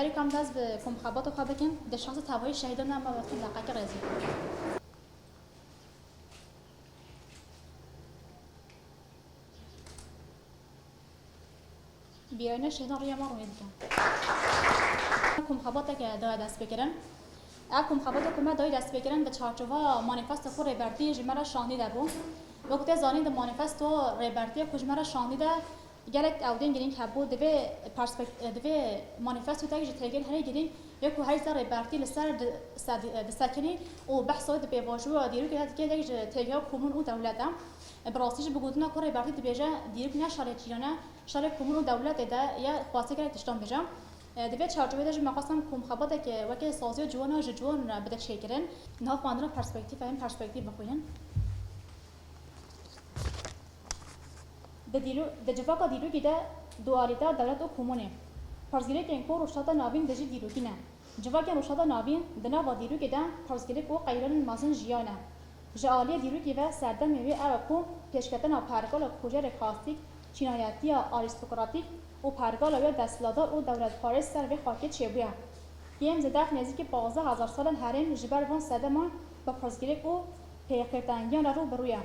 جبری کم دست به کم خبات و خبکن در شخص تبایی شهیدان هم باید لقاک رزی بیاینه شهیدان روی ما روی دیدن کم خبات که دای دست بگیرن کم خبات که ما دای دست بگیرن به چارچوبا مانیفست خود ریبرتی جمعه شاندیده بود وقتی زانید مانیفست و ریبرتی که جمعه شاندیده گلک اودین گرین که بود دوی مانیفست و تاگی جترگل هری گرین یکو هر سر ریبرتی لسر دستکنی و بحث ود بیواجو دیرو که تاگی جترگل کمون و دولت براستیش بگودنا که ریبرتی دبیجه دیرو که نشاره چیانه شاره کمون و دولت ده یا خواسته که تشتام بجام دوی چارچوبه داشت مقصدم کم خباته که وقتی سازی جوان و جوان بده شکرن نه فاندرا پرسپکتیو هم پرسپکتیو بخوین د جفاقا دیرو گیده دوالیتا دولت و کمونه پرسگیری که انکو روشتا نابین دجی دیرو گینه جفاقا روشتا نابین دنا و دیرو گیده پرسگیری که قیران مازن جیانه جعالی دیرو گیده سردن میوی او کو پیشکتن پرگال کجا رکاستیک چینایتی آریستوکراتیک و پرگال و دستلادار و دولت پارس سر و خاکی چیبویه یم زدخ نزدیک 12000 سال هرین جبر وان سدمان با پرسگیری که پیکرتنگیان رو برویه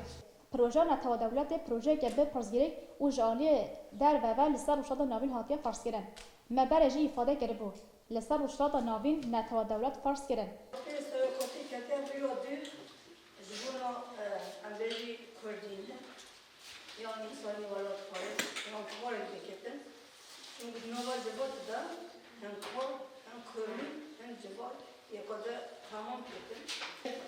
پروژه نتوا دولت پروژه که به پرسگیری و جعالی در و لسر روشتا ناوین هاتیه فرس کردن مبرجی ifade کرده بود لسر روشتا ناوین نتوا دولت فرس کردن yani insani varlık parası, hem var ülkeden. Çünkü nova cevat da hem kor, hem körlü, hem cevat yakada tamam ketin.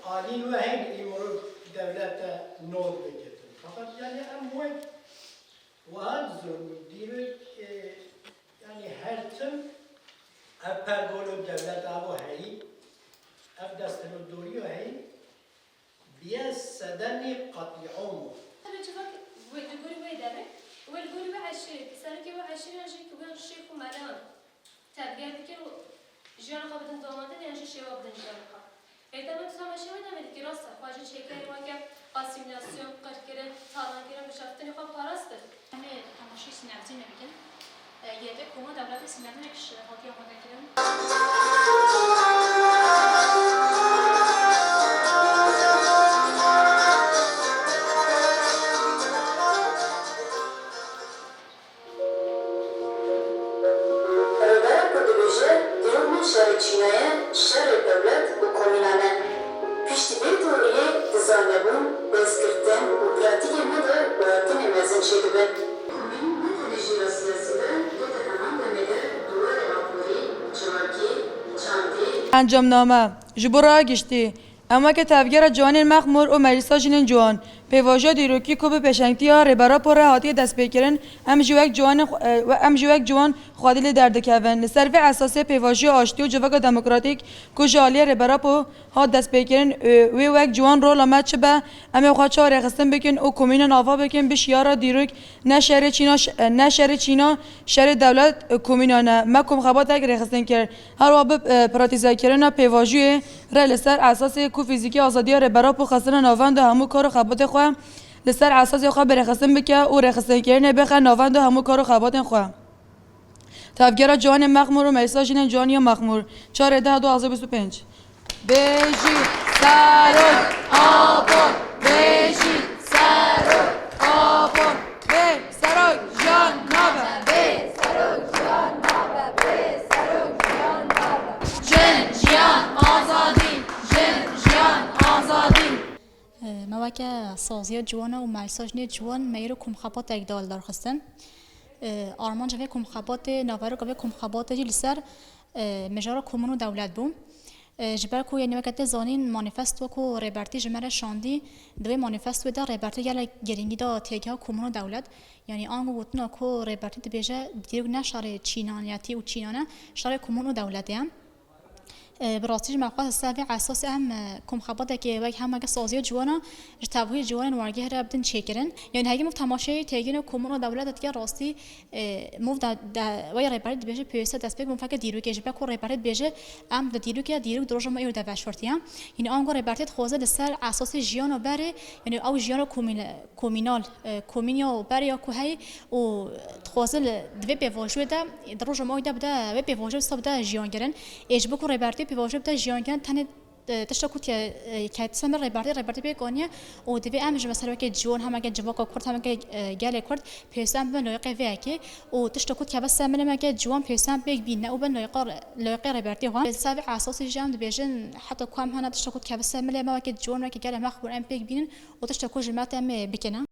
Alin ve hem imuru devlete nol beketin. Fakat yani emmuet vaad zulmü diyor yani her tüm ev pergolu devlet avu heyi, ev destinu duriyo heyi, biye sedeni kat'i'umu. والجوري ويدابه والجوري وعشرين سنة وعشرين أجيك وين الشيخ ومالان تابع بكر جيان قبضن دوامدن يعني شيء وابدن جيان قب إذا ما تسمع شيء وين عمل كراسة واجد شيء كاري واقع قاسيميلاسيون قد كرن طالان كرن بشافتني خب قراسته يعني تماشي سنعزين بكن يدك كوما دولت سنعزين كش هاتي هما كرن Çin'e şer devlet bu komünane pişti bir doğruya dizanebun bezgirten u pratiğe mede bırakın emezin çekibe. Komün metodoloji siyasinde bu da hemen demede duvar rapori, çarki, çanti. انجامنامه جبرا گشتی اما که تفگر جوان مخمور و مجلس جنین جوان پیواژا دیروکی کو به پشنگتیا ربرا پر هاتی دست بکرن ام جوک جوان خادل درد کون لسر و اساسی پیواژا آشتی و جوک دموکراتیک کو جالی ربرا پو ها دست بکرن و وک جوان رول آمد چه به ام خواچا رخصتن بکن او کمین نافا بکن به شیارا دیروک نشر چینا شر دولت کمینانه مکم خبات اگر رخصتن کرد هر واب پراتیزا کردن پیواژوی رل لسر اساسی کو فیزیکی آزادی ربرا پو خسرن ناوند همو کار خبات خو لسر اساس خو برخصتن بکه او رخصتن کردن بخ ناوند همو کار خبات خو تفگر جوان مخمور و میساجین جوانی مخمور 4/10/2025 بیجی سرود آبون بیجی سرود آبون بی سرود جان نابه بی سرود جان نابه بی سرود جان نابه جن جیان آزادی جن جیان آزادی مواقع سازی جوان و ملساجنی جوان میرو کم خبات اگدال درخستن آرمان جوی کم خبات نوارو جوی کم خبات جیل سر مجارا کمون و دولت بوم جبر کو یعنی وقتی زانین مانیفست و کو ریبرتی جمره شاندی دوی مانیفست و در ریبرتی گل گرینگی دا تیگه کمون و دولت یعنی آنگو بودن کو ریبرتی دبیجه دیرگ نشاره چینانیتی و چینانه شاره کمون و دولتی هم براستی ما خواست سافی اساس هم کم خبرت که وقت هم اگه سازی جوانا جتابهای جوان وارگه را بدن چیکرن یعنی هایی مفت تماشای تیگین کمون دولت دیگر راستی مفت وای رپارت بیشه پیوسته دست بگم فکر دیرو که جبه کور رپارت بیشه ام دیرو دروج ما ایرو دواشورتیم یعنی آنگو رپارت خوازه دسر اساس جیان و بره یعنی او جیان کومینال بره یا کوهی و خوازه دوی بواجوده دروج ما ایده بده و بواجود صاب ده جیان گرن اجبه کور رپارتی بواجود ده جیان گرن تنه تشتكوت كات سمر ريبارتي بيكونيا و دبي امج مثلا كي جون هم اگه جواك كورت هم اگه گال كورت بيسام بن لوقي فيكي و تشتكوت كبس من ما اگه جوان بيسام بيك بينا و بن لوقي ريبارتي هون سابع اساس جام دبيجن حتى كم هنا تشتكوت كبس من ما اگه جون ما اگه گال مخبر ام بيك بين و تشتكو جماعه ام بكنا